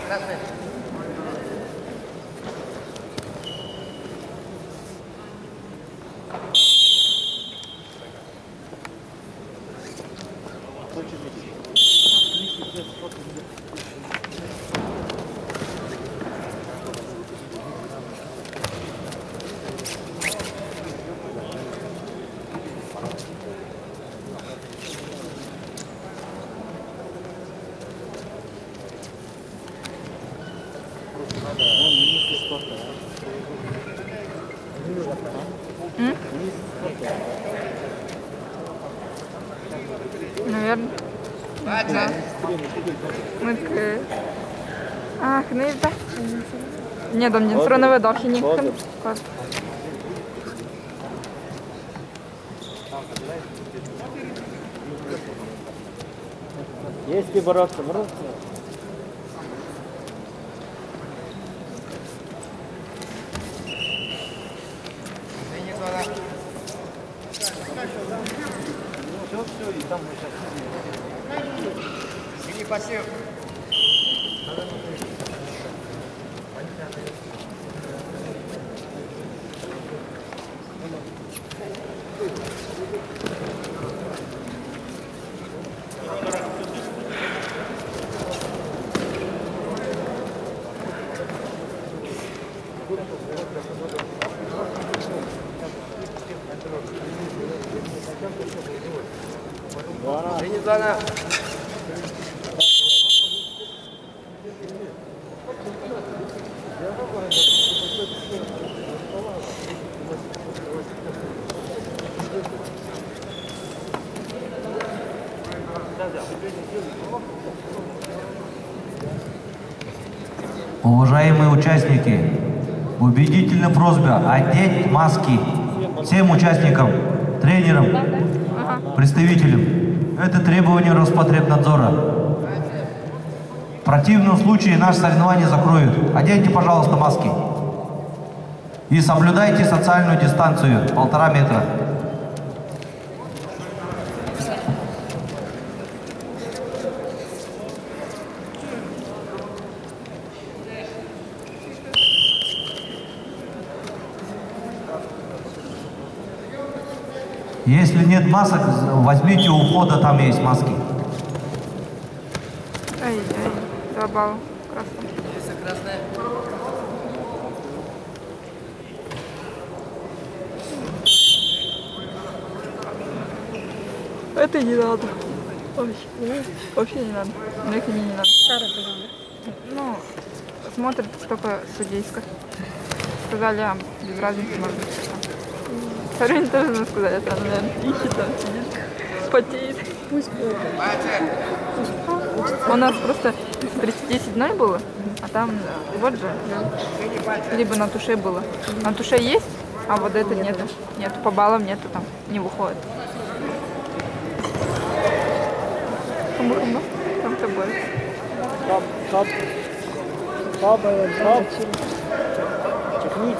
Наверное. Да. Ах, ну и да. Нет, он не струновый дохи. Если бороться. Все, и там мы сейчас... Синий пассив. Зона. Уважаемые участники, убедительная просьба одеть маски всем участникам, тренерам, представителям. Это требование Роспотребнадзора. В противном случае наше соревнование закроют. Оденьте, пожалуйста, маски. И соблюдайте социальную дистанцию 1,5 метра. Если нет масок, возьмите у входа, там есть маски. Ай-яй, 2 балла. Красная. Есть красная. Это не надо. Вообще не надо. Мне их не надо. Ну, смотрят только судейско. Сказали, без разницы, может быть. Карин тоже надо сказать, это она, наверное, ищет там, сидит, потеет. Пусть у нас просто 37-й было, а там вот же, либо на туше было. На туше есть, а вот это нету. Нету, по баллам нету, там не выходит. Там тобой. Стоп. Чекнись.